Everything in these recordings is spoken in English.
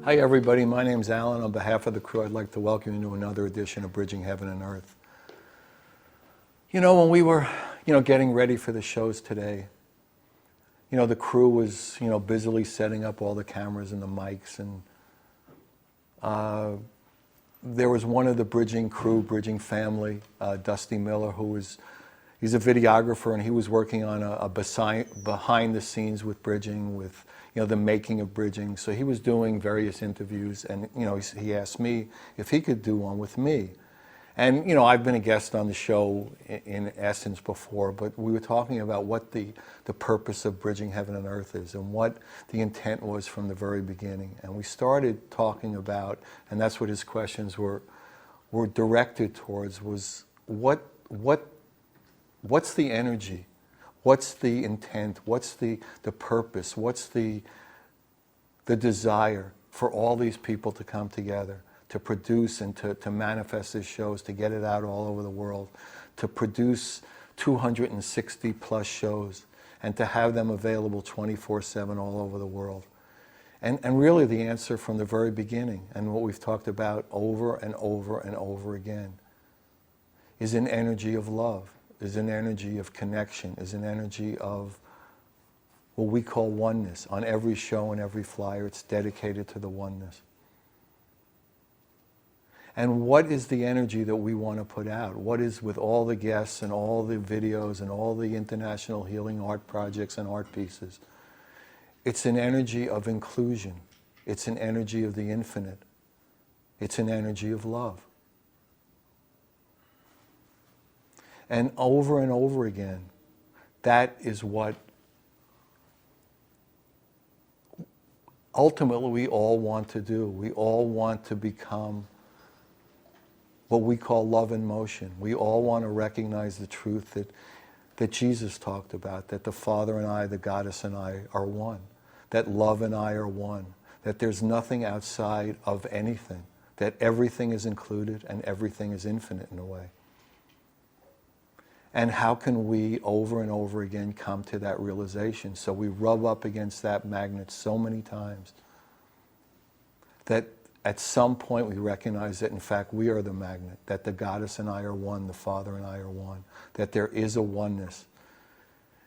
Hi everybody, my name's Alan. On behalf of the crew, I'd like to welcome you to another edition of Bridging Heaven and Earth. You know, when we were, getting ready for the shows today, the crew was, busily setting up all the cameras and the mics, and there was one of the bridging crew, bridging family, Dusty Miller, he's a videographer, and he was working on a behind the scenes with bridging, with the making of bridging. So he was doing various interviews, and he asked me if he could do one with me. And I've been a guest on the show in essence before, but we were talking about what the purpose of Bridging Heaven and Earth is, and what the intent was from the very beginning. And we started talking about, and that's what his questions were directed towards, was what's the energy? What's the intent? What's the purpose? What's the desire for all these people to come together, to produce and to manifest these shows, to get it out all over the world, to produce 260 plus shows, and to have them available 24/7 all over the world? And really the answer from the very beginning, and what we've talked about over and over and over again, is an energy of love, is an energy of connection, is an energy of what we call oneness. On every show and every flyer, it's dedicated to the oneness. And what is the energy that we want to put out? What is, with all the guests and all the videos and all the international healing art projects and art pieces? It's an energy of inclusion. It's an energy of the infinite. It's an energy of love. And over again, that is what ultimately we all want to do. We all want to become what we call love in motion. We all want to recognize the truth that Jesus talked about, that the Father and I, the Goddess and I are one, that love and I are one, that there's nothing outside of anything, that everything is included and everything is infinite in a way. And how can we over and over again come to that realization? So we rub up against that magnet so many times that at some point we recognize that in fact we are the magnet, that the Goddess and I are one, the Father and I are one, that there is a oneness.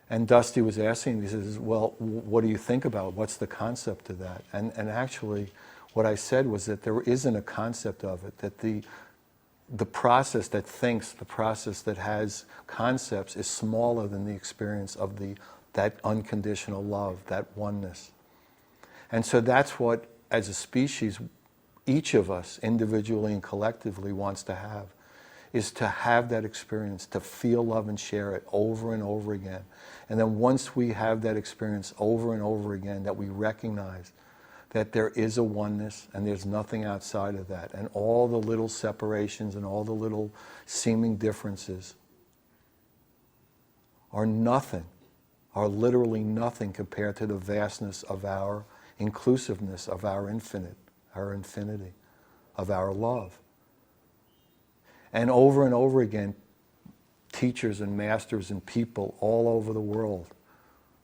And Dusty was asking me, he says, well, what do you think about it? What's the concept of that? And actually what I said was that there isn't a concept of it, that the process that thinks, the process that has concepts is smaller than the experience of that unconditional love, that oneness. And so that's what, as a species, each of us, individually and collectively, wants to have, is to have that experience, to feel love and share it over and over again. And then once we have that experience over and over again, that we recognize that there is a oneness and there's nothing outside of that. And all the little separations and all the little seeming differences are nothing, are literally nothing compared to the vastness of our inclusiveness, of our infinite, our infinity, of our love. And over again, teachers and masters and people all over the world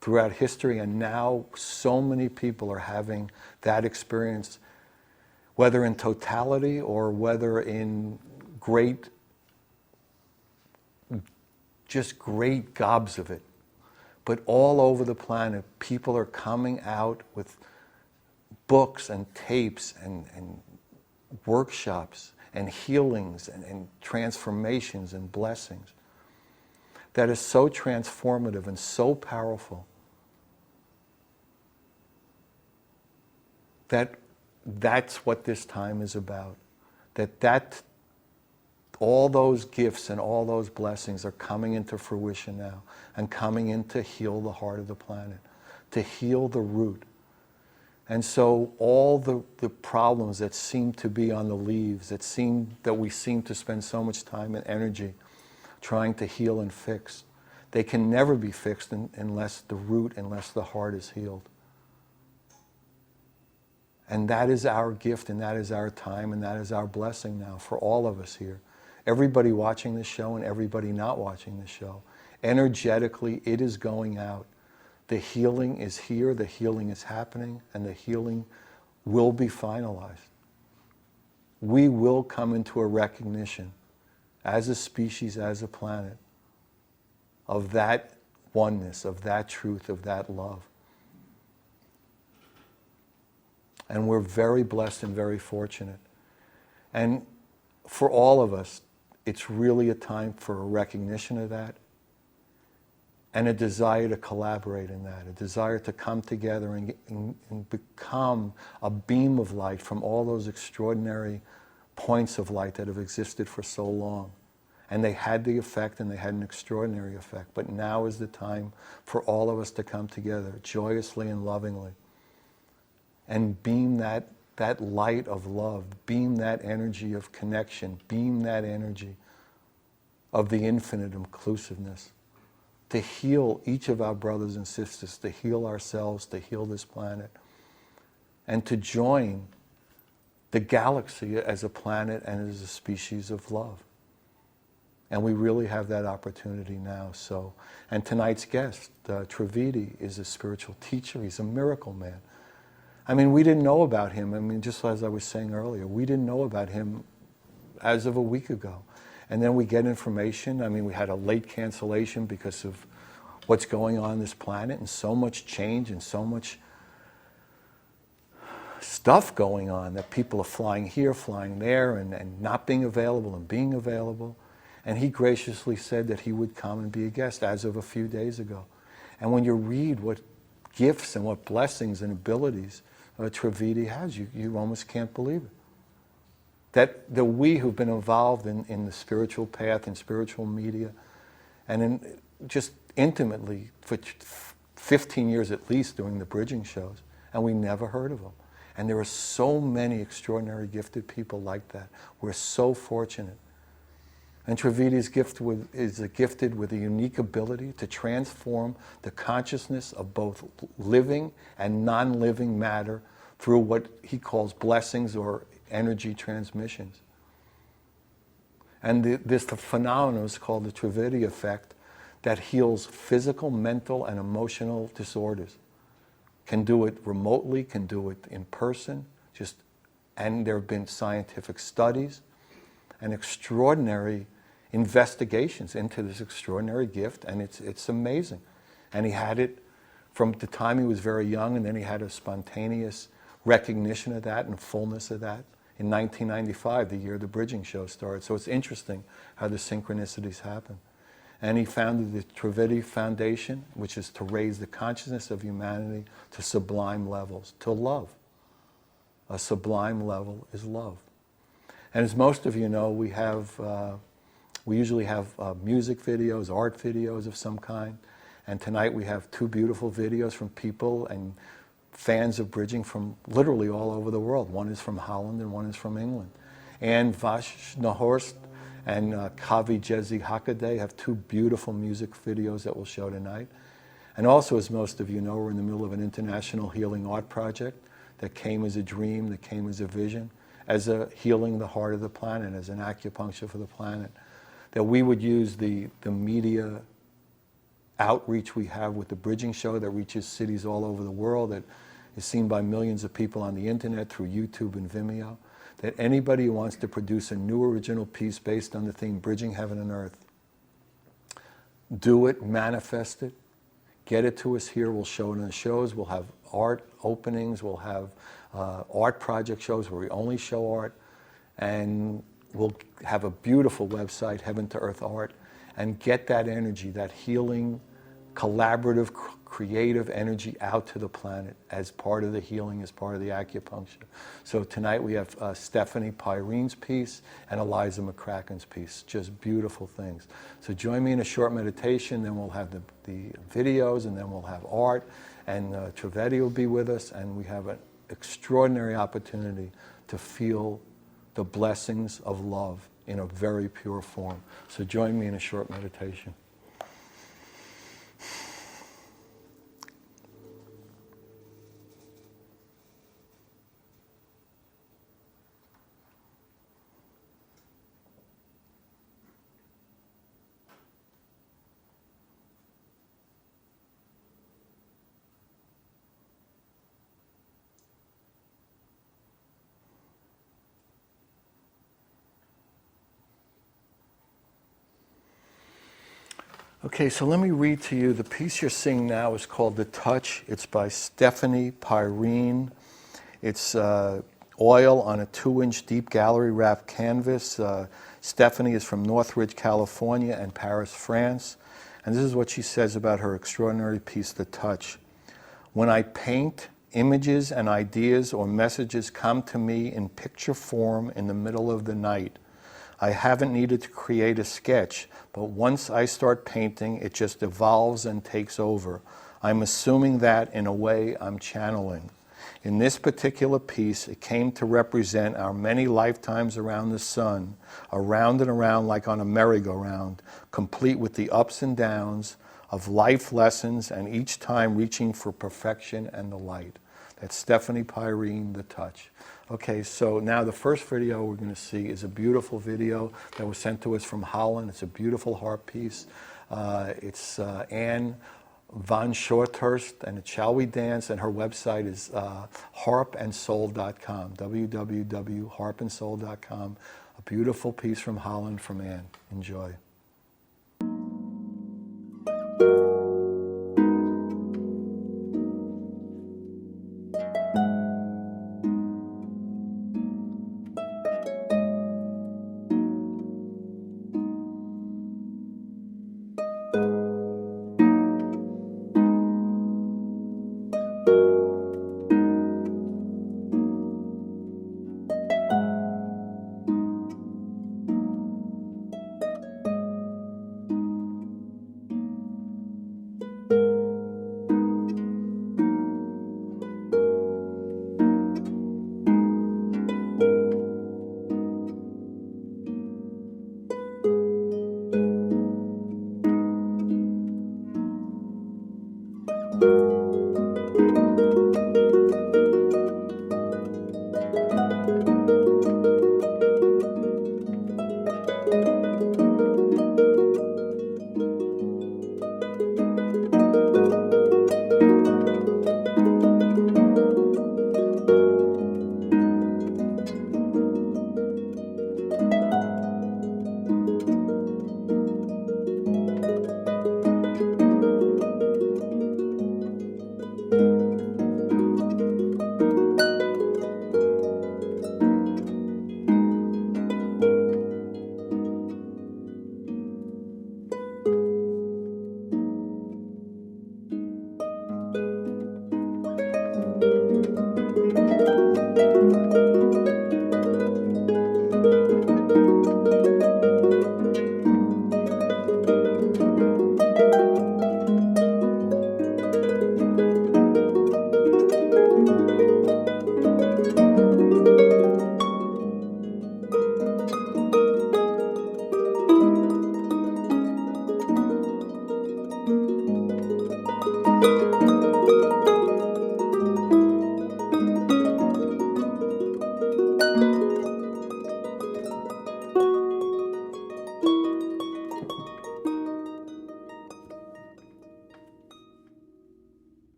throughout history, and now so many people are having that experience, whether in totality or whether in just great gobs of it. But all over the planet, people are coming out with books and tapes and workshops and healings and transformations and blessings that is so transformative and so powerful that's what this time is about. That all those gifts and all those blessings are coming into fruition now and coming in to heal the heart of the planet, to heal the root. And so all the problems that seem to be on the leaves, that we seem to spend so much time and energy trying to heal and fix, they can never be fixed unless the heart is healed. And that is our gift, and that is our time, and that is our blessing now for all of us here. Everybody watching this show and everybody not watching this show. Energetically, it is going out. The healing is here, the healing is happening, and the healing will be finalized. We will come into a recognition as a species, as a planet, of that oneness, of that truth, of that love. And we're very blessed and very fortunate. And for all of us, it's really a time for a recognition of that and a desire to collaborate in that, a desire to come together and become a beam of light from all those extraordinary points of light that have existed for so long. And they had the effect, and they had an extraordinary effect. But now is the time for all of us to come together joyously and lovingly and beam that light of love, beam that energy of connection, beam that energy of the infinite inclusiveness, to heal each of our brothers and sisters, to heal ourselves, to heal this planet, and to join the galaxy as a planet and as a species of love. And we really have that opportunity now. So, and tonight's guest, Trivedi, is a spiritual teacher. He's a miracle man. I mean, we didn't know about him. I mean, just as I was saying earlier, we didn't know about him as of a week ago. And then we get information. I mean, we had a late cancellation because of what's going on this planet, and so much change and so much stuff going on that people are flying here, flying there, and not being available and being available. And he graciously said that he would come and be a guest as of a few days ago. And when you read what gifts and what blessings and abilities Trivedi has, you almost can't believe it. That we who've been involved in the spiritual path and spiritual media, and in just intimately for 15 years at least doing the bridging shows, and we never heard of them. And there are so many extraordinary gifted people like that. We're so fortunate. And Trivedi is gifted with a unique ability to transform the consciousness of both living and non-living matter through what he calls blessings or energy transmissions. And this phenomenon is called the Trivedi effect that heals physical, mental, and emotional disorders. Can do it remotely, can do it in person, and there have been scientific studies and extraordinary investigations into this extraordinary gift, and it's amazing. And he had it from the time he was very young, and then he had a spontaneous recognition of that and fullness of that in 1995, the year the bridging show started. So it's interesting how the synchronicities happen. And he founded the Trivedi Foundation, which is to raise the consciousness of humanity to sublime levels, to love. A sublime level is love. And as most of you know, we usually have music videos, art videos of some kind. And tonight we have two beautiful videos from people and fans of bridging from literally all over the world. One is from Holland and one is from England. And Vanschothorst and Jezi Hockaday have two beautiful music videos that we'll show tonight. And also, as most of you know, we're in the middle of an international healing art project that came as a dream, that came as a vision, as a healing the heart of the planet, as an acupuncture for the planet. That we would use the media outreach we have with the bridging show that reaches cities all over the world, that is seen by millions of people on the internet through YouTube and Vimeo, that anybody who wants to produce a new original piece based on the theme Bridging Heaven and Earth, do it, manifest it, get it to us here, we'll show it in the shows, we'll have art openings, we'll have art project shows where we only show art, and we'll have a beautiful website, Heaven to Earth Art, and get that energy, that healing, collaborative, creative energy out to the planet as part of the healing, as part of the acupuncture. So tonight we have Stephanie Pyrene's piece and Eliza McCracken's piece, just beautiful things. So join me in a short meditation, then we'll have the videos, and then we'll have art, and Trivedi will be with us, and we have an extraordinary opportunity to feel the blessings of love in a very pure form. So join me in a short meditation. Okay, so let me read to you. The piece you're seeing now is called The Touch. It's by Stephanie Pyrene. It's oil on a 2-inch deep gallery wrap canvas. Stephanie is from Northridge, California and Paris, France. And this is what she says about her extraordinary piece, The Touch. When I paint, images and ideas or messages come to me in picture form in the middle of the night. I haven't needed to create a sketch, but once I start painting, it just evolves and takes over. I'm assuming that, in a way, I'm channeling. In this particular piece, it came to represent our many lifetimes around the sun, around and around like on a merry-go-round, complete with the ups and downs of life lessons, and each time reaching for perfection and the light. That's Stephanie Pyrene, The Touch. Okay, so now the first video we're going to see is a beautiful video that was sent to us from Holland. It's a beautiful harp piece. It's Anne Vanschothorst, and it's Shall We Dance, and her website is harpandsoul.com, www.harpandsoul.com. A beautiful piece from Holland from Anne. Enjoy.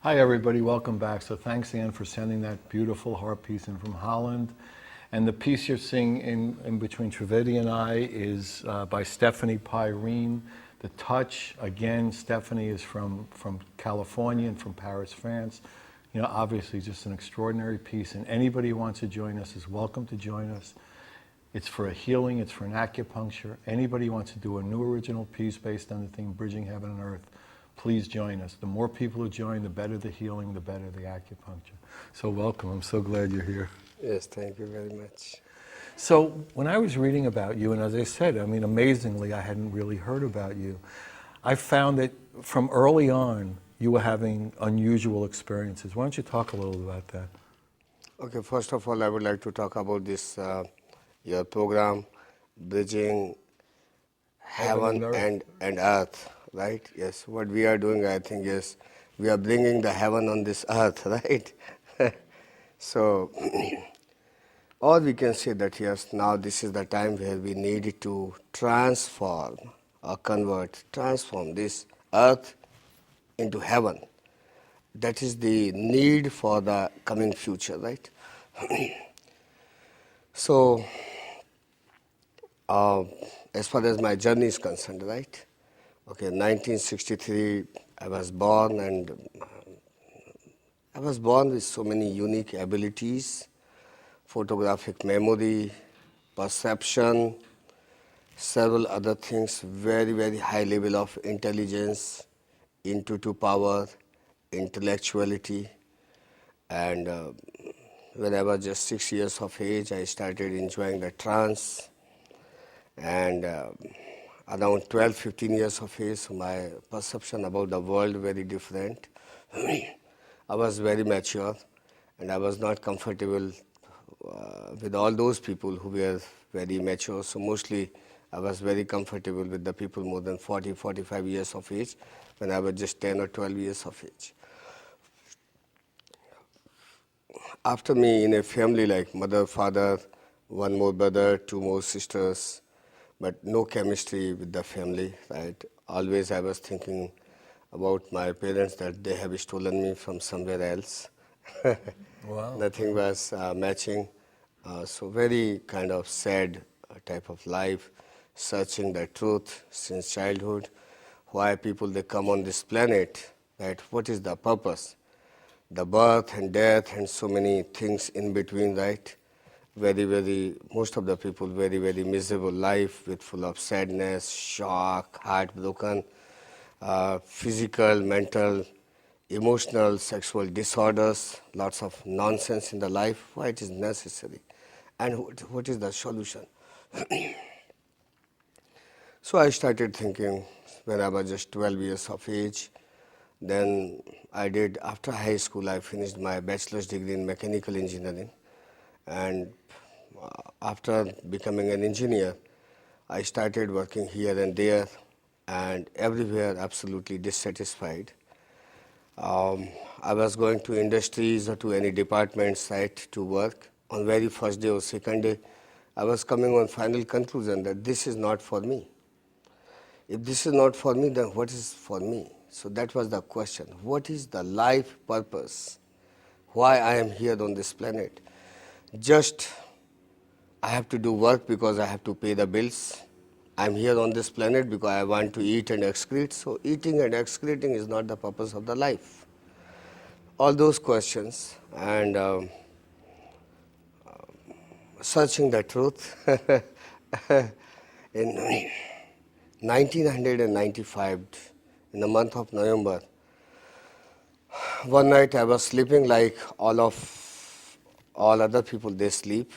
Hi everybody, welcome back. So thanks Anne for sending that beautiful harp piece in from Holland. And the piece you're seeing in between Trivedi and I is by Stephanie Pyrene. The Touch, again, Stephanie is from California and from Paris, France. You know, obviously just an extraordinary piece, and anybody who wants to join us is welcome to join us. It's for a healing, it's for an acupuncture. Anybody who wants to do a new original piece based on the theme Bridging Heaven and Earth, please join us. The more people who join, the better the healing, the better the acupuncture. So welcome, I'm so glad you're here. Yes, thank you very much. So when I was reading about you, and as I said, I mean, amazingly, I hadn't really heard about you. I found that from early on, you were having unusual experiences. Why don't you talk a little about that? Okay, first of all, I would like to talk about this, your program, Bridging Heaven and Earth, right? Yes, what we are doing, I think, is we are bringing the heaven on this earth, right? So, or we can say that, yes, now this is the time where we need to transform or transform this earth into heaven. That is the need for the coming future, right? So, as far as my journey is concerned, right? Okay, 1963, I was born, and I was born with so many unique abilities: photographic memory, perception, several other things, very, very high level of intelligence, intuitive power, intellectuality. And when I was just 6 years of age, I started enjoying the trance. And around 12, 15 years of age, my perception about the world very different. I was very mature, and I was not comfortable with all those people who were very mature. So mostly I was very comfortable with the people more than 40, 45 years of age when I was just 10 or 12 years of age. After me, in a family like mother, father, one more brother, two more sisters, but no chemistry with the family, right? Always I was thinking about my parents, that they have stolen me from somewhere else. Wow. Nothing was matching. So very kind of sad type of life, searching the truth since childhood. Why people they come on this planet, right? What is the purpose? The birth and death and so many things in between, right? Very, very, most of the people very, very miserable life with full of sadness, shock, heartbroken, physical, mental, emotional, sexual disorders, lots of nonsense in the life. Why it is necessary? And what is the solution? So I started thinking when I was just 12 years of age. Then I did, after high school, I finished my bachelor's degree in mechanical engineering. And after becoming an engineer, I started working here and there, and everywhere absolutely dissatisfied. I was going to industries or to any department site to work. On very first day or second day, I was coming on final conclusion that this is not for me. If this is not for me, then what is for me? So that was the question. What is the life purpose? Why I am here on this planet? Just I have to do work because I have to pay the bills. I'm here on this planet because I want to eat and excrete. So eating and excreting is not the purpose of the life. All those questions, and searching the truth. In 1995, in the month of November, one night I was sleeping like all other people, they sleep.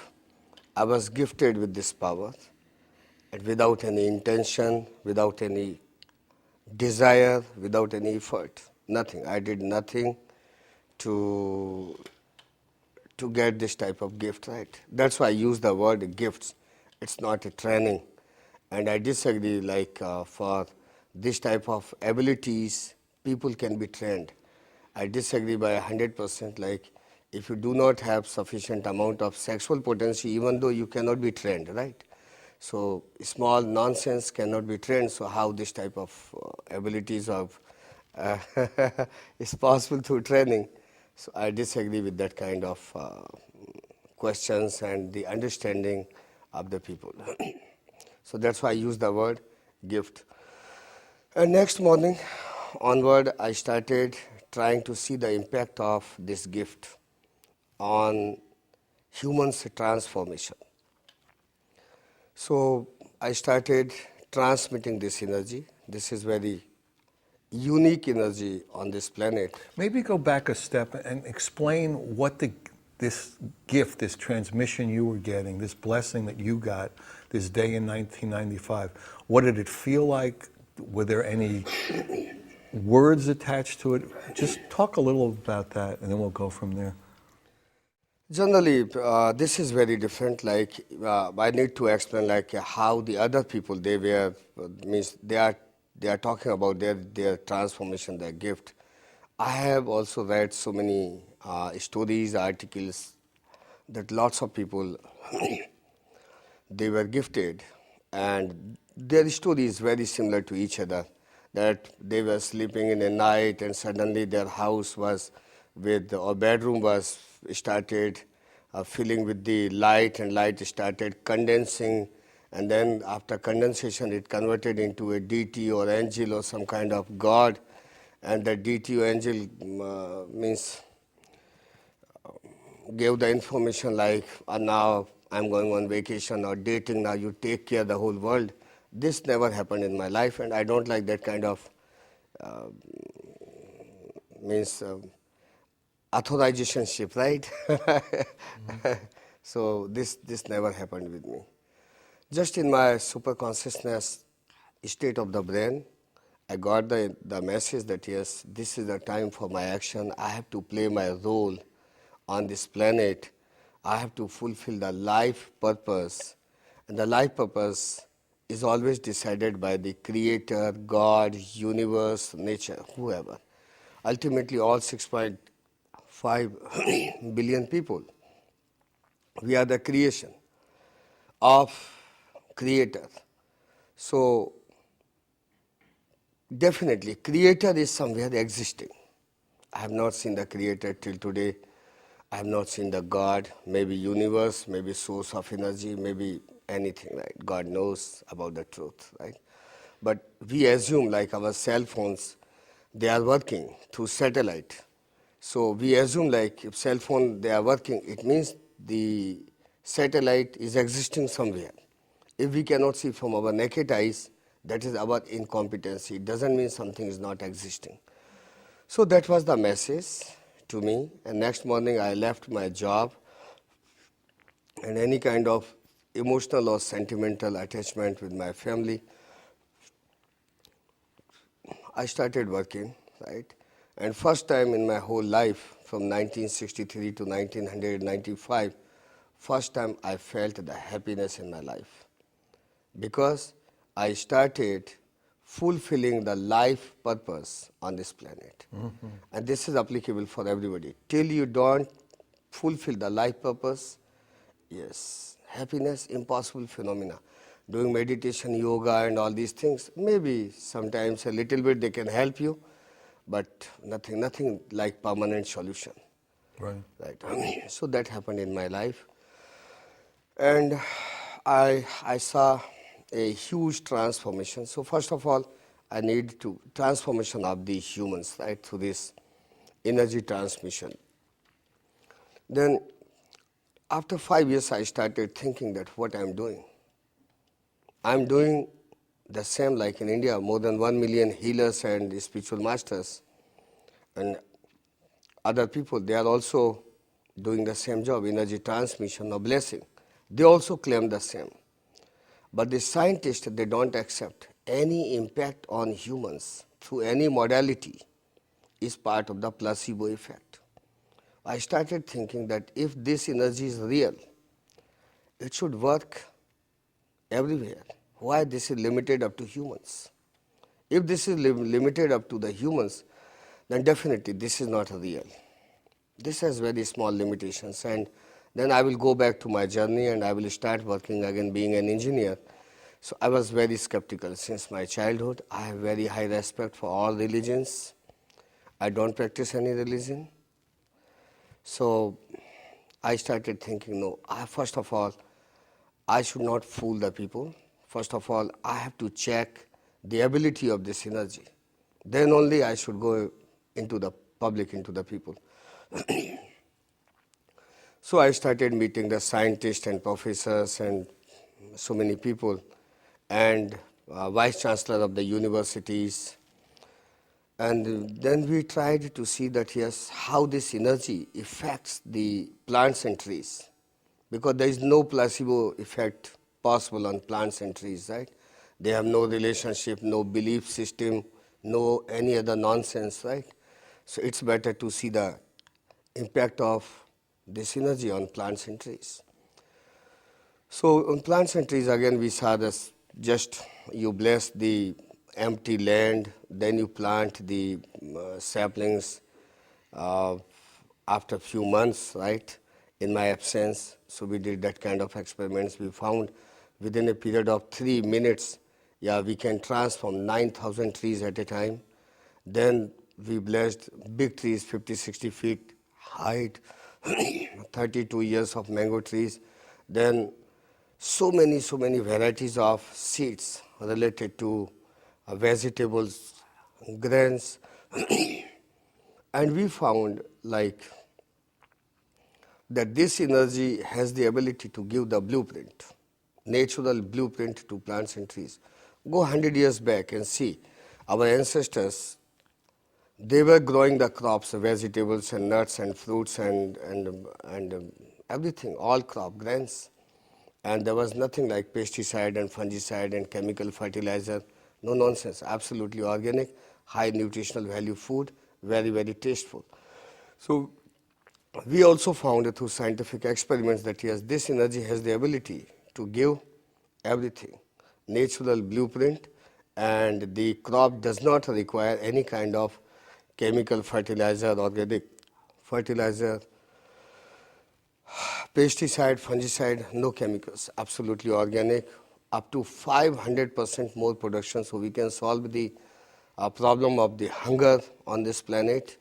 I was gifted with this power, and without any intention, without any desire, without any effort, nothing. I did nothing to get this type of gift, right? That's why I use the word gifts. It's not a training. And I disagree, like for this type of abilities, people can be trained. I disagree by 100%, like if you do not have sufficient amount of sexual potential, even though you cannot be trained, right? So small nonsense cannot be trained, so how this type of abilities of it's possible through training. So I disagree with that kind of questions and the understanding of the people. So that's why I use the word gift. And next morning onward, I started trying to see the impact of this gift on humans' transformation. So I started transmitting this energy. This is very unique energy on this planet. Maybe go back a step and explain what this gift, this transmission you were getting, this blessing that you got this day in 1995, what did it feel like? Were there any words attached to it? Just talk a little about that, and then we'll go from there. Generally, this is very different. Like I need to explain like how the other people they were means they are talking about their transformation, their gift. I have also read so many stories, articles that lots of people they were gifted, and their story is very similar to each other. That they were sleeping in a night, and suddenly their house was with or bedroom was started filling with the light, and light started condensing, and then after condensation it converted into a deity or angel or some kind of god, and the deity or angel means gave the information like now I'm going on vacation or dating, now you take care of the whole world. This never happened in my life, and I don't like that kind of authorizationship, right? So this never happened with me. Just in my super consciousness state of the brain, I got the message that yes, this is the time for my action. I have to play my role on this planet. I have to fulfill the life purpose. And the life purpose is always decided by the creator, God, universe, nature, whoever. Ultimately, all 6.5 billion people, we are the creation of creator. So definitely, creator is somewhere existing. I have not seen the creator till today. I have not seen the God, maybe universe, maybe source of energy, maybe anything, right? God knows about the truth, right? But we assume like our cell phones, they are working through satellite. So we assume like if cell phone, they are working, it means the satellite is existing somewhere. If we cannot see from our naked eyes, that is our incompetency. It doesn't mean something is not existing. So that was the message to me. And next morning I left my job, and any kind of emotional or sentimental attachment with my family. I started working, right? And first time in my whole life, from 1963 to 1995, first time I felt the happiness in my life. Because I started fulfilling the life purpose on this planet. Mm-hmm. And this is applicable for everybody. Till you don't fulfill the life purpose, yes, happiness, impossible phenomena. Doing meditation, yoga and all these things, maybe sometimes a little bit they can help you, but nothing like permanent solution. Right. Right. So that happened in my life. And I saw a huge transformation. So first of all, I need to transformation of the humans, right, through this energy transmission. Then after 5 years, I started thinking that what I'm doing the same like in India, more than 1 million healers and spiritual masters. And other people, they are also doing the same job, energy transmission or blessing. They also claim the same. But the scientists, they don't accept any impact on humans through any modality is part of the placebo effect. I started thinking that if this energy is real, it should work everywhere. Why this is limited up to humans? If this is limited up to the humans, then definitely this is not real. This has very small limitations, and then I will go back to my journey and I will start working again being an engineer. So I was very skeptical since my childhood. I have very high respect for all religions, I don't practice any religion. So I started thinking, no, first of all, I should not fool the people. First of all, I have to check the ability of this energy. Then only I should go into the public, into the people. So I started meeting the scientists and professors and so many people and vice chancellor of the universities. And then we tried to see that, yes, how this energy affects the plants and trees. Because there is no placebo effect possible on plants and trees, right? They have no relationship, no belief system, no any other nonsense, right? So it's better to see the impact of this energy on plants and trees. So on plants and trees, again, we saw this, just you bless the empty land, then you plant the saplings after a few months, right, in my absence. So we did that kind of experiments. We found within a period of 3 minutes, yeah, we can transform 9,000 trees at a time. Then we blessed big trees, 50, 60 feet height, 32 years of mango trees. Then so many varieties of seeds related to vegetables, grains. And we found like that this energy has the ability to give the blueprint, natural blueprint to plants and trees. Go 100 years back and see our ancestors, they were growing the crops, vegetables and nuts and fruits and everything, all crop, grains. And there was nothing like pesticide and fungicide and chemical fertilizer, no nonsense, absolutely organic, high nutritional value food, very tasteful. So we also found through scientific experiments that yes, this energy has the ability to give everything, natural blueprint, and the crop does not require any kind of chemical fertilizer, organic fertilizer, pesticide, fungicide, no chemicals, absolutely organic, up to 500% more production, so we can solve the problem of the hunger on this planet,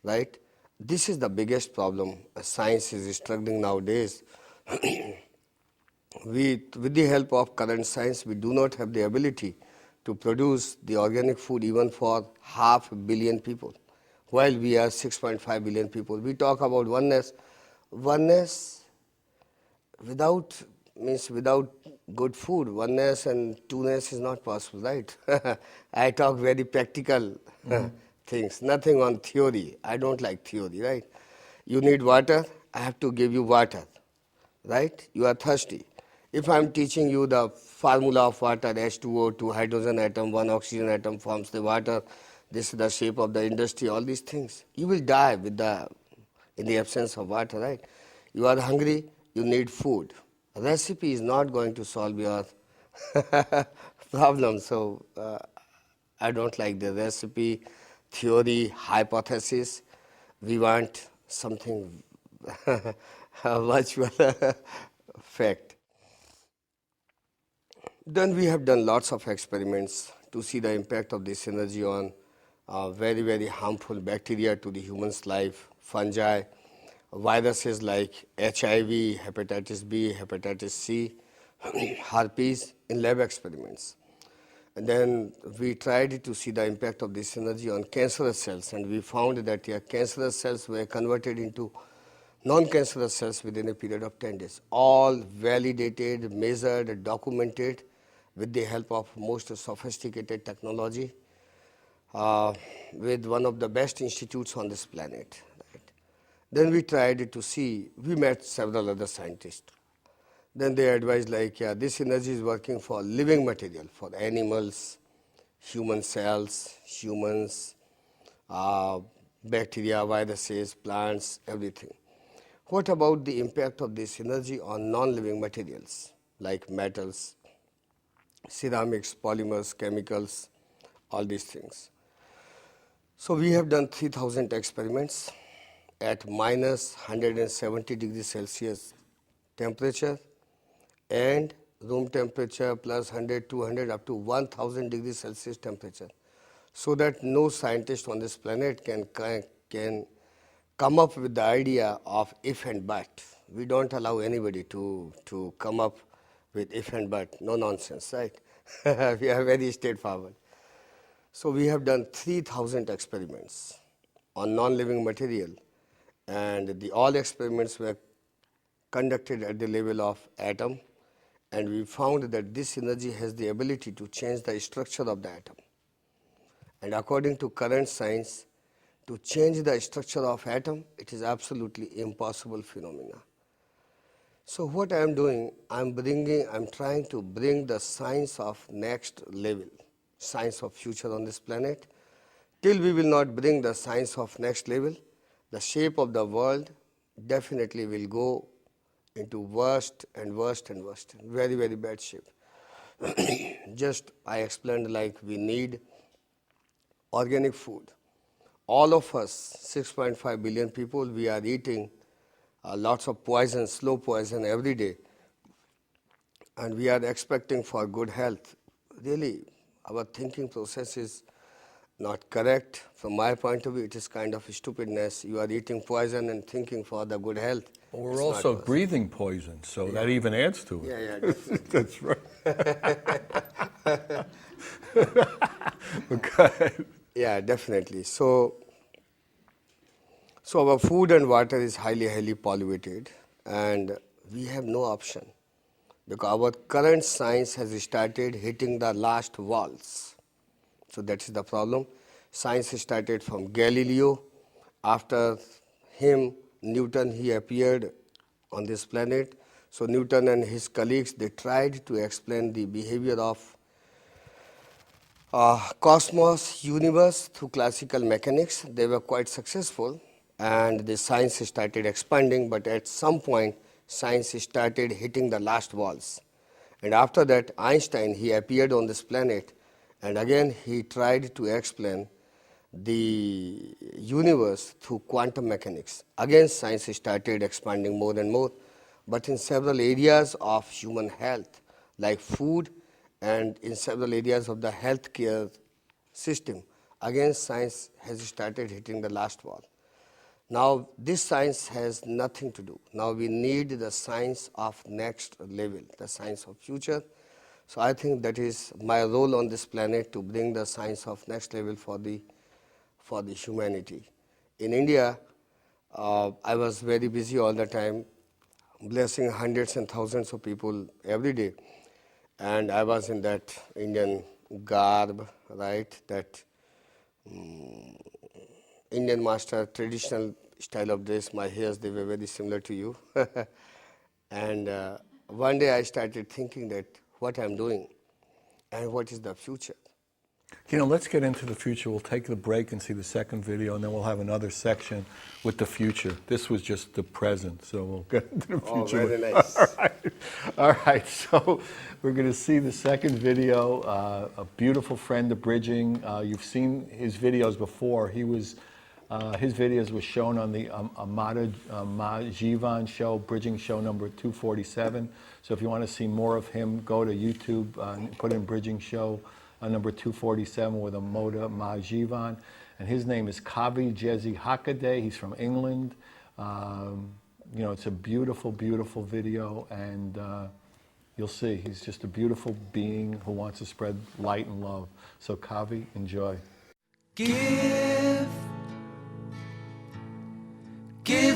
right? This is the biggest problem science is struggling nowadays. With the help of current science, we do not have the ability to produce the organic food even for 500 million people, while we are 6.5 billion people. We talk about oneness. Oneness without good food, oneness and two-ness is not possible, right? I talk very practical things, nothing on theory. I don't like theory, right? You need water, I have to give you water, right? You are thirsty. If I am teaching you the formula of water, H2O, 2 hydrogen atom, 1 oxygen atom forms the water, this is the shape of the industry, all these things, you will die in the absence of water, right? You are hungry, you need food. A recipe is not going to solve your problem. So I don't like the recipe, theory, hypothesis. We want something virtual fact. Then we have done lots of experiments to see the impact of this energy on very harmful bacteria to the human's life, fungi, viruses like HIV, hepatitis B, hepatitis C, herpes in lab experiments. And then we tried to see the impact of this energy on cancerous cells, and we found that cancerous cells were converted into non-cancerous cells within a period of 10 days. All validated, measured, documented with the help of most sophisticated technology with one of the best institutes on this planet. Right? Then we tried to see, we met several other scientists. Then they advised like, yeah, this energy is working for living material, for animals, human cells, humans, bacteria, viruses, plants, everything. What about the impact of this energy on non-living materials like metals, ceramics, polymers, chemicals, all these things? So we have done 3,000 experiments at minus 170 degrees Celsius temperature and room temperature plus 100, 200 up to 1,000 degrees Celsius temperature. so that no scientist on this planet can come up with the idea of if and but. We don't allow anybody to come up with if and but. No nonsense, right? We are very straightforward. So we have done 3,000 experiments on non-living material, and all experiments were conducted at the level of atom, and we found that this energy has the ability to change the structure of the atom. And according to current science, to change the structure of atom, it is absolutely impossible phenomena. So what I am doing, I'm trying to bring the science of next level, science of future on this planet. Till we will not bring the science of next level, the shape of the world definitely will go into worst and worst and worst, very, very bad shape. Just I explained, like we need organic food. All of us, 6.5 billion people, we are eating lots of poison, slow poison every day, and we are expecting for good health. Really, our thinking process is not correct. From my point of view, it is kind of stupidness. You are eating poison and thinking for the good health. Well, we're It's also not breathing poison, so that even adds to it. Yeah, definitely. That's right. Okay. Yeah, definitely. So our food and water is highly, highly polluted, and we have no option because our current science has started hitting the last walls. So that is the problem. Science started from Galileo. After him, Newton, he appeared on this planet. So Newton and his colleagues, they tried to explain the behavior of cosmos, universe through classical mechanics. They were quite successful, and the science started expanding, but at some point, science started hitting the last walls. And after that, Einstein, he appeared on this planet, and again, he tried to explain the universe through quantum mechanics. Again, science started expanding more and more, but in several areas of human health, like food, and in several areas of the healthcare system, again, science has started hitting the last wall. Now, this science has nothing to do. Now, we need the science of next level, the science of future. So I think that is my role on this planet, to bring the science of next level for the humanity. In India, I was very busy all the time, blessing hundreds and thousands of people every day. And I was in that Indian garb, right, that Indian master traditional style of dress. My hairs, they were very similar to you. And one day I started thinking that what I'm doing and what is the future. You know, let's get into the future. We'll take the break and see the second video, and then we'll have another section with the future. This was just the present, so we'll get into the future. Oh, very nice. All right. So we're going to see the second video. A beautiful friend of bridging. You've seen his videos before. His videos were shown on the Amada Jivan show, bridging show number 247. So if you want to see more of him, go to YouTube and put in bridging show number 247 with Amada Majivan. And his name is Kavi Jezi Hockaday. He's from England. You know, it's a beautiful, beautiful video, and you'll see he's just a beautiful being who wants to spread light and love. So Kavi, enjoy. Give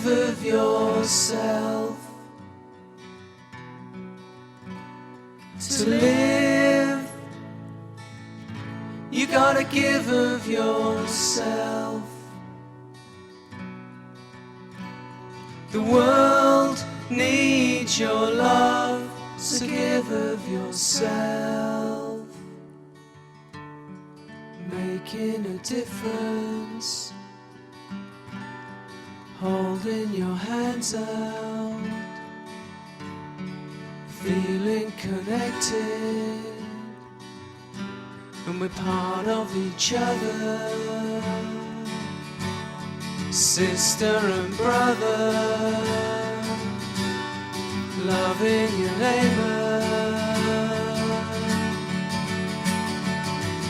of yourself to live. You gotta give of yourself. The world needs your love, so give of yourself. Making a difference, holding your hands out, feeling connected, and we're part of each other, sister and brother, loving your neighbor.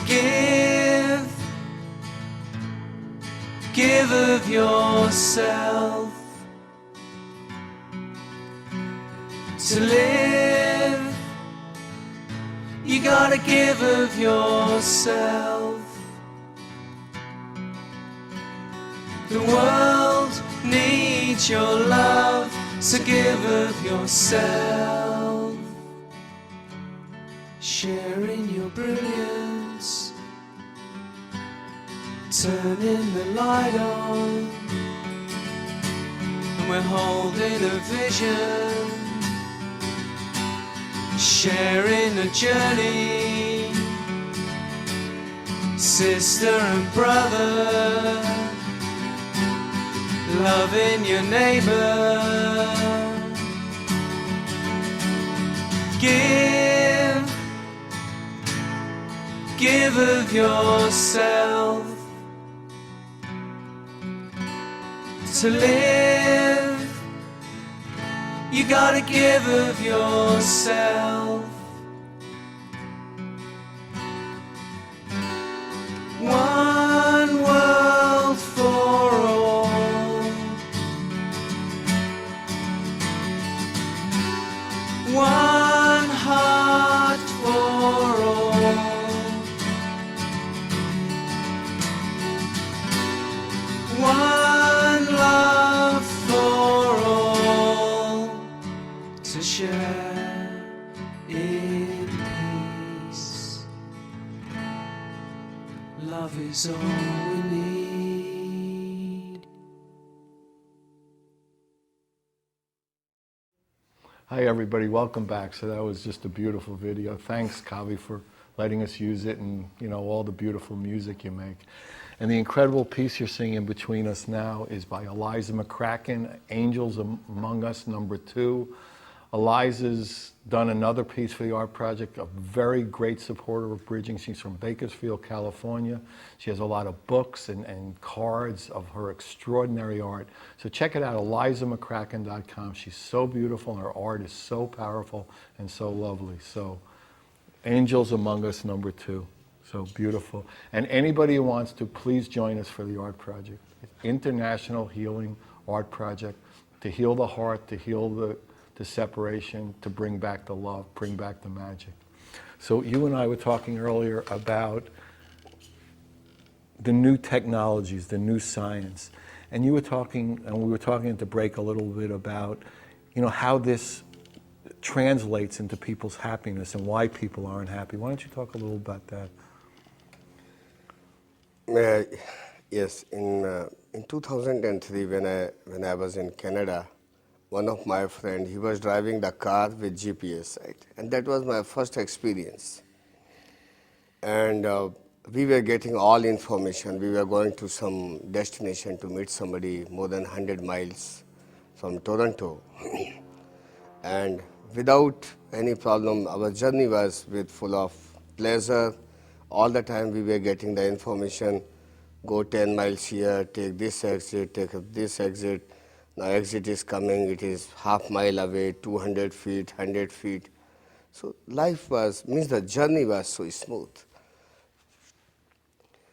Give give of yourself. To live, you gotta give of yourself. The world needs your love, so give of yourself. Sharing your brilliance, turning the light on, and we're holding a vision, sharing a journey, sister and brother, loving your neighbor. Give of yourself. To live, you gotta give of yourself. One world for all, one heart for all, one love for all, to share in peace. Love is all we need. Hi everybody, welcome back. So that was just a beautiful video. Thanks, Kavi, for letting us use it, and all the beautiful music you make. And the incredible piece you're seeing in between us now is by Eliza McCracken, Angels Among Us #2. Eliza's done another piece for the art project, a very great supporter of bridging. She's from Bakersfield, California. She has a lot of books and cards of her extraordinary art. So check it out, elizamccracken.com. She's so beautiful and her art is so powerful and so lovely. So Angels Among Us #2. So beautiful. And anybody who wants to, please join us for the art project. International Healing Art Project, to heal the heart, to heal the separation, to bring back the love, bring back the magic. So you and I were talking earlier about the new technologies, the new science. And you were talking, and we were talking at the break a little bit about, how this translates into people's happiness and why people aren't happy. Why don't you talk a little about that? Yes, in 2003, when I was in Canada, one of my friends, he was driving the car with GPS, right? And that was my first experience. And we were getting all information. We were going to some destination to meet somebody more than 100 miles from Toronto. And without any problem, our journey was full of pleasure. All the time we were getting the information, go 10 miles here, take this exit, take this exit. Now exit is coming, it is half mile away, 200 feet, 100 feet. So the journey was so smooth.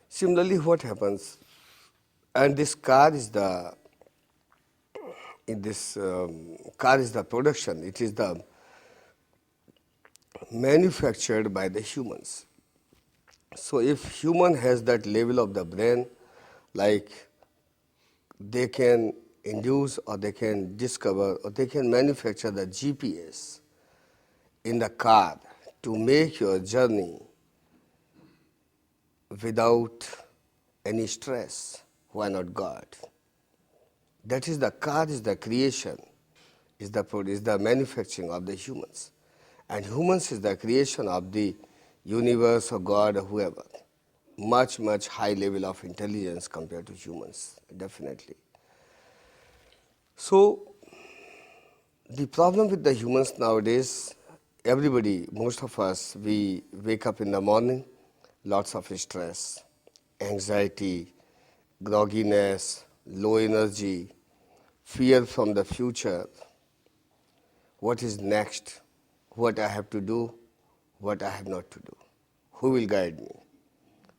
Similarly, what happens, and this car is the production, it is the manufactured by the humans. So if human has that level of the brain, like they can induce or they can discover or they can manufacture the GPS in the car to make your journey without any stress. Why not God? That is, the car is the creation, is the manufacturing of the humans. And humans is the creation of the universe or God or whoever. Much, much high level of intelligence compared to humans, definitely. So, the problem with the humans nowadays, everybody, most of us, we wake up in the morning, lots of stress, anxiety, grogginess, low energy, fear from the future. What is next? What I have to do? What I have not to do? Who will guide me?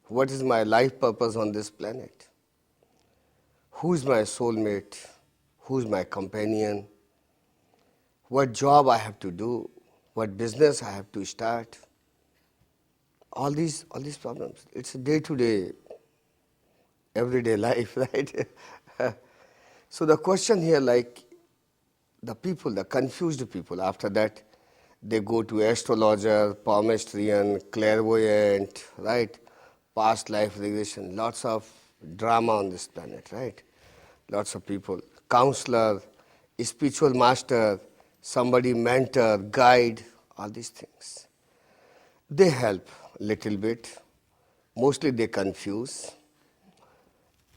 What is my life purpose on this planet? who's my soulmate, who's my companion, what job I have to do, what business I have to start. All these problems. It's a day-to-day, everyday life, right? So the question here, like the people, the confused people, after that, they go to astrologer, palmistrian, clairvoyant, right? Past life regression, lots of drama on this planet, right? Lots of people. Counselor, spiritual master, somebody mentor, guide, all these things. They help a little bit. Mostly they confuse.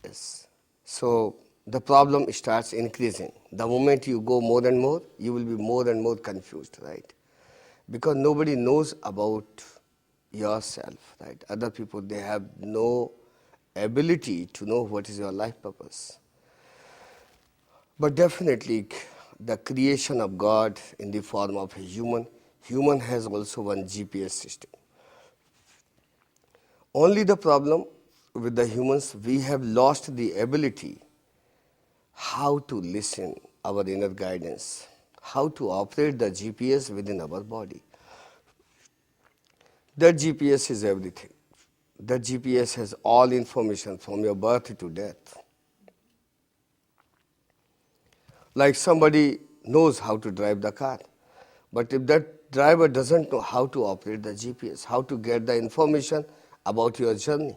Yes. So the problem starts increasing. The moment you go more and more, you will be more and more confused, right? Because nobody knows about yourself, right? Other people, they have no ability to know what is your life purpose. But definitely, the creation of God in the form of a human has also one GPS system. Only the problem with the humans, we have lost the ability how to listen our inner guidance, how to operate the GPS within our body. That GPS is everything. That GPS has all information from your birth to death. Like somebody knows how to drive the car, but if that driver doesn't know how to operate the GPS, how to get the information about your journey,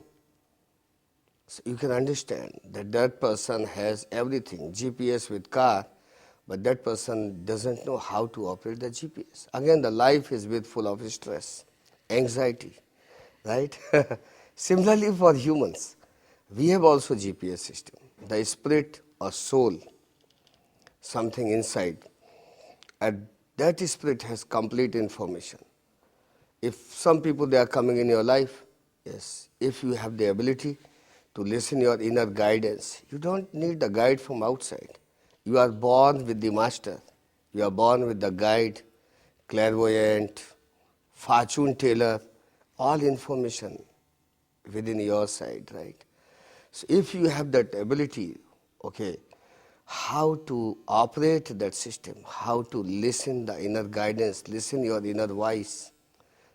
so you can understand that that person has everything, GPS with car, but that person doesn't know how to operate the GPS. Again, the life is full of stress, anxiety, right? Similarly for humans, we have also GPS system. The spirit or soul, something inside, and that spirit has complete information. If some people, they are coming in your life, yes, if you have the ability to listen your inner guidance, you don't need the guide from outside. You are born with the master. You are born with the guide, clairvoyant, fortune teller, all information within your side, right? So if you have that ability, okay, how to operate that system, how to listen the inner guidance, listen your inner voice,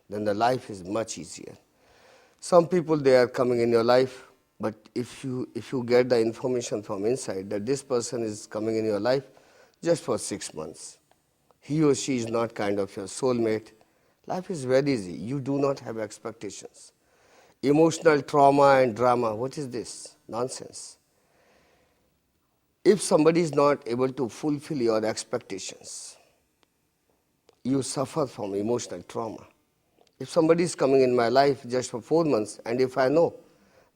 then the life is much easier. Some people, they are coming in your life, but if you get the information from inside that this person is coming in your life just for 6 months, he or she is not kind of your soulmate, life is very easy. You do not have expectations. Emotional trauma and drama, what is this? Nonsense. If somebody is not able to fulfill your expectations, you suffer from emotional trauma. If somebody is coming in my life just for 4 months, and if I know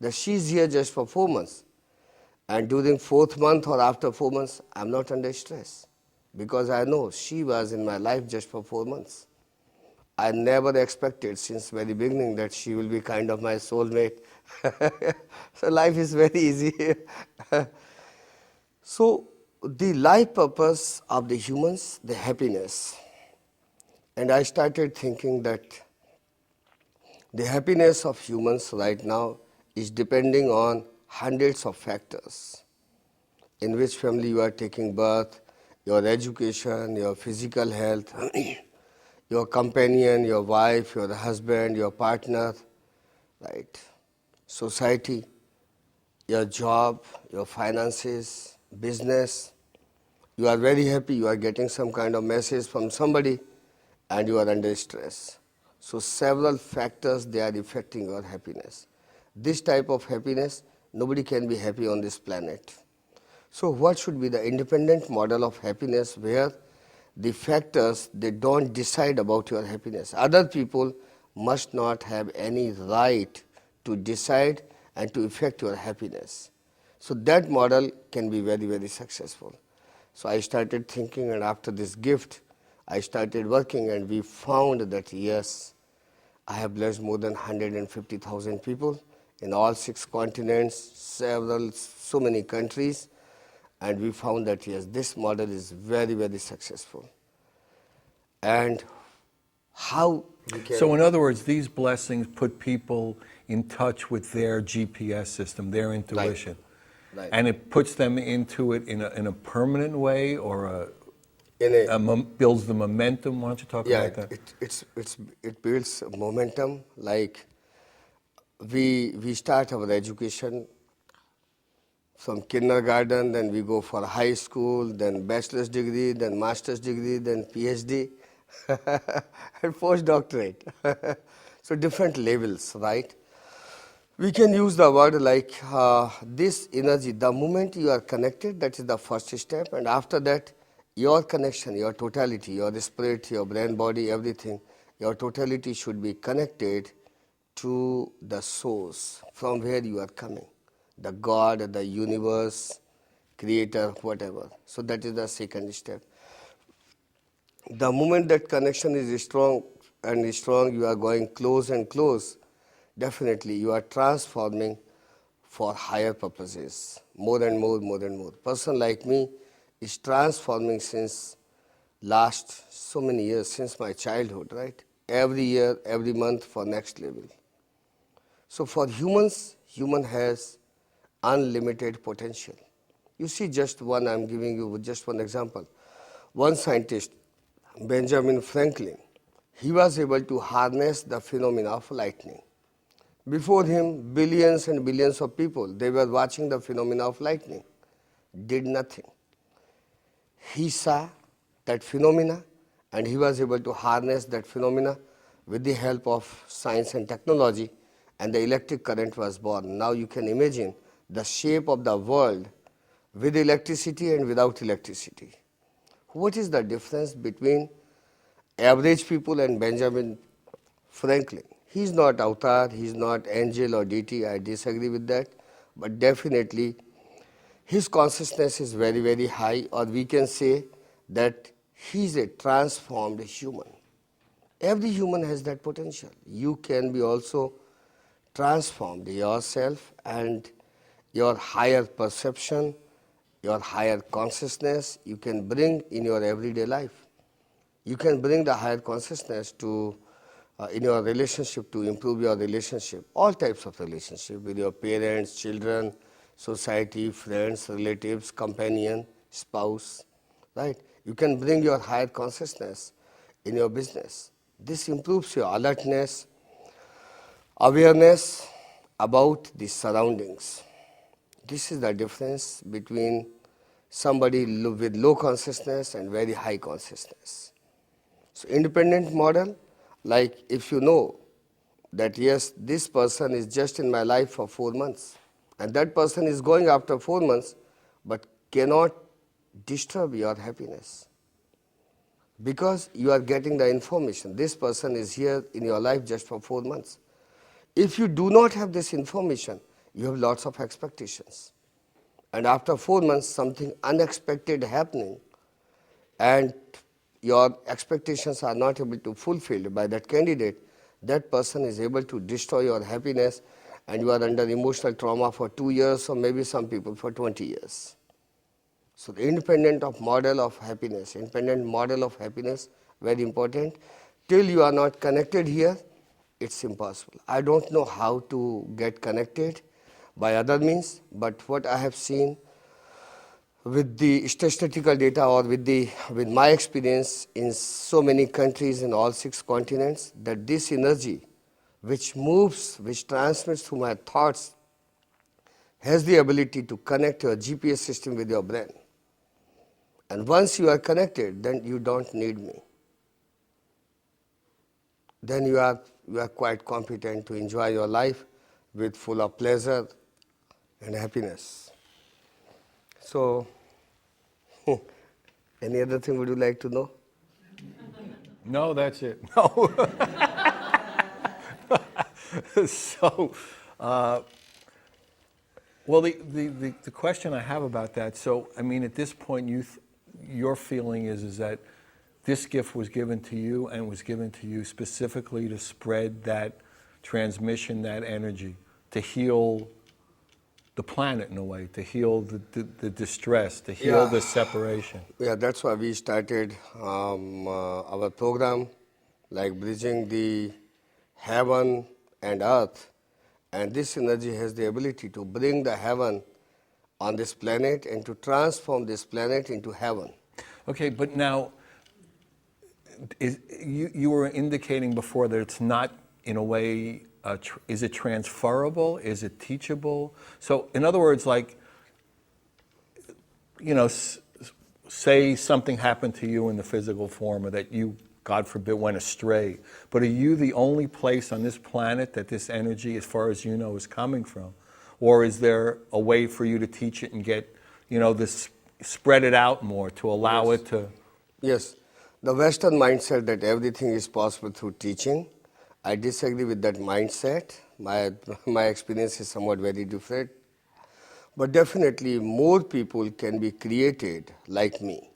that she's here just for 4 months, and during 4th month or after 4 months, I'm not under stress, because I know she was in my life just for 4 months. I never expected since very beginning that she will be kind of my soulmate. So life is very easy. So the life purpose of the humans, the happiness. And I started thinking that the happiness of humans right now is depending on hundreds of factors. In which family you are taking birth, your education, your physical health, your companion, your wife, your husband, your partner, right? Society, your job, your finances, business. You are very happy, you are getting some kind of message from somebody, and you are under stress. So several factors, they are affecting your happiness. This type of happiness, nobody can be happy on this planet. So what should be the independent model of happiness where the factors, they don't decide about your happiness? Other people must not have any right to decide and to affect your happiness. So that model can be very, very successful. So I started thinking, and after this gift, I started working, and we found that yes, I have blessed more than 150,000 people in all 6 continents, so many countries, and we found that yes, this model is very, very successful. And how we can... So in other words, these blessings put people in touch with their GPS system, their intuition. Right. And it puts them into it in a permanent way, or In a builds the momentum. Why don't you talk Yeah, about that? it builds momentum. Like we start our education from kindergarten, then we go for high school, then bachelor's degree, then master's degree, then PhD, and postdoctorate. So different levels, right? We can use the word like this energy. The moment you are connected, that is the first step, and after that, your connection, your totality, your spirit, your brain, body, everything, your totality should be connected to the source from where you are coming, the God, the universe, creator, whatever. So that is the second step. The moment that connection is strong and strong, you are going close and close, definitely you are transforming for higher purposes, more and more, more and more. Person like me is transforming since last so many years, since my childhood, right? Every year, every month for next level. So for humans, human has unlimited potential. You see, just one, I'm giving you just one example. One scientist, Benjamin Franklin, he was able to harness the phenomena of lightning. Before him, billions and billions of people, they were watching the phenomena of lightning, did nothing. He saw that phenomena and he was able to harness that phenomena with the help of science and technology, and the electric current was born. Now you can imagine the shape of the world with electricity and without electricity. What is the difference between average people and Benjamin Franklin? He is not avatar, he is not angel or deity, I disagree with that, but definitely his consciousness is very, very high, or we can say that he is a transformed human. Every human has that potential. You can be also transformed yourself, and your higher perception, your higher consciousness, you can bring in your everyday life. You can bring the higher consciousness to in your relationship, to improve your relationship, all types of relationship with your parents, children, society, friends, relatives, companion, spouse, right? You can bring your higher consciousness in your business. This improves your alertness, awareness about the surroundings. This is the difference between somebody with low consciousness and very high consciousness. So independent model, like if you know that yes, this person is just in my life for 4 months, and that person is going after 4 months, but cannot disturb your happiness. Because you are getting the information, this person is here in your life just for 4 months. If you do not have this information, you have lots of expectations. And after 4 months, something unexpected happening, and your expectations are not able to fulfilled by that candidate, that person is able to destroy your happiness, and you are under emotional trauma for 2 years, or maybe some people for 20 years. So the independent model of happiness, very important. Till you are not connected here, it's impossible. I don't know how to get connected by other means, but what I have seen with the statistical data, or with my experience in so many countries in all 6 continents, that this energy which moves, which transmits through my thoughts, has the ability to connect your GPS system with your brain. And once you are connected, then you don't need me. Then you are quite competent to enjoy your life with full of pleasure and happiness. So, any other thing would you like to know? No, that's it. No. So, well, the question I have about that, so, I mean, at this point, your feeling is that this gift was given to you, and was given to you specifically to spread that transmission, that energy, to heal the planet in a way, to heal the distress, to heal the separation. Yeah, that's why we started our program, like bridging the heaven and earth. And this energy has the ability to bring the heaven on this planet and to transform this planet into heaven. Okay, but now, you were indicating before that it's not, in a way, is it transferable? Is it teachable? So, in other words, like, you know, say something happened to you in the physical form, or that you, God forbid, went astray. But are you the only place on this planet that this energy, as far as you know, is coming from? Or is there a way for you to teach it and get, you know, this, spread it out more to allow it to... Yes, the Western mindset that everything is possible through teaching, I disagree with that mindset. My experience is somewhat very different. But definitely more people can be created like me.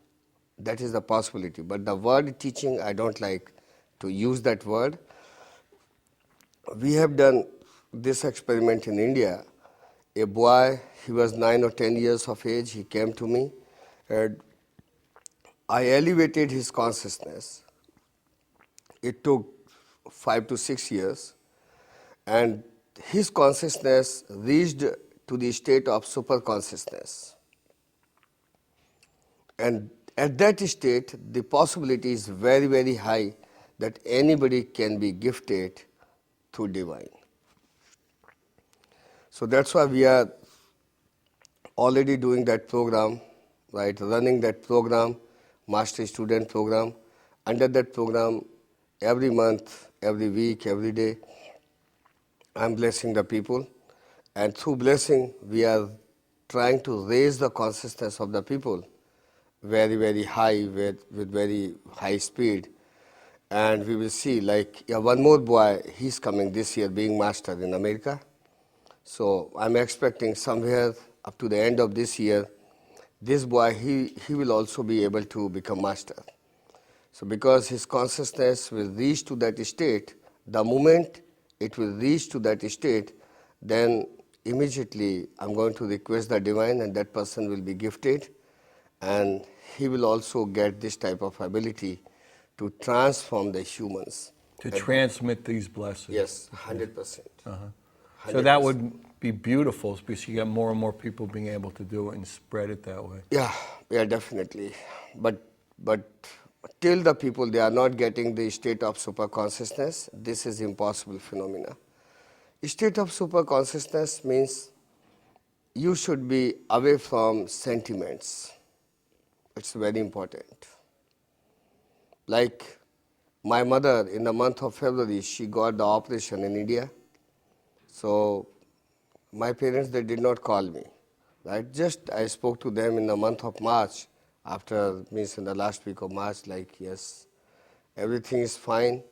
That is the possibility. But the word teaching, I don't like to use that word. We have done this experiment in India. A boy, he was 9 or 10 years of age, he came to me and I elevated his consciousness. It took 5 to 6 years, and his consciousness reached to the state of super consciousness. And at that state, the possibility is very, very high that anybody can be gifted through divine. So that's why we are already doing that program, right? Running that program, master student program. Under that program, every month, every week, every day, I'm blessing the people. And through blessing, we are trying to raise the consciousness of the people very, very high, with very high speed. And we will see, like, one more boy, he's coming this year being master in America. So I'm expecting somewhere up to the end of this year, this boy, he will also be able to become master. So because his consciousness will reach to that state, the moment it will reach to that state, then immediately I'm going to request the divine and that person will be gifted, and he will also get this type of ability to transform the humans. To transmit these blessings. Yes, 100%. So that would be beautiful, because you get more and more people being able to do it and spread it that way. Yeah, definitely. But till the people, they are not getting the state of super consciousness, this is impossible phenomena. State of super consciousness means you should be away from sentiments. It's very important. Like my mother, in the month of February, she got the operation in India. So my parents, they did not call me, right? Just I spoke to them in the month of March, means in the last week of March, like, yes, everything is fine.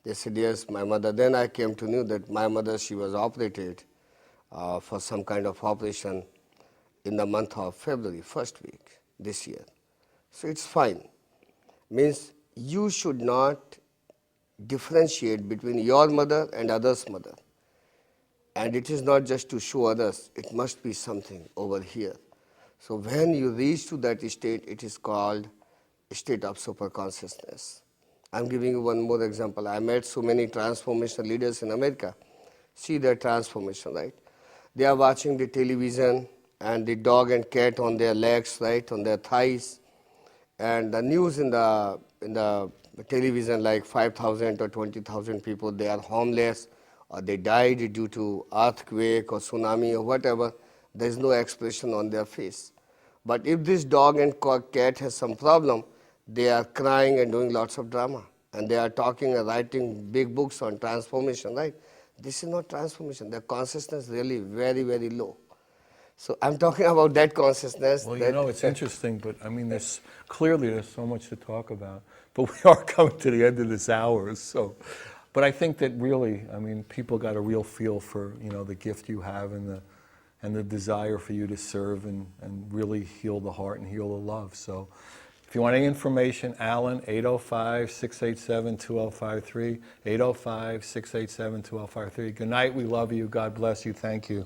They said, yes, my mother. Then I came to know that my mother, she was operated for some kind of operation in the month of February, first week this year. So it's fine. Means you should not differentiate between your mother and others' mother. And it is not just to show others, it must be something over here. So when you reach to that state, it is called state of super consciousness. I'm giving you one more example. I met so many transformation leaders in America. See their transformation, right? They are watching the television and the dog and cat on their legs, right, on their thighs. And the news in the television, like 5,000 or 20,000 people, they are homeless, or they died due to earthquake or tsunami or whatever. There is no expression on their face. But if this dog and cat has some problem, they are crying and doing lots of drama. And they are talking and writing big books on transformation, right? This is not transformation. Their consciousness is really very, very low. So I'm talking about that consciousness. Well, you know, it's interesting, but I mean, there's so much to talk about. But we are coming to the end of this hour, so. But I think that really, I mean, people got a real feel for, you know, the gift you have and the desire for you to serve and really heal the heart and heal the love. So if you want any information, Alan, 805-687-2053, 805-687-2053. Good night, we love you, God bless you, thank you.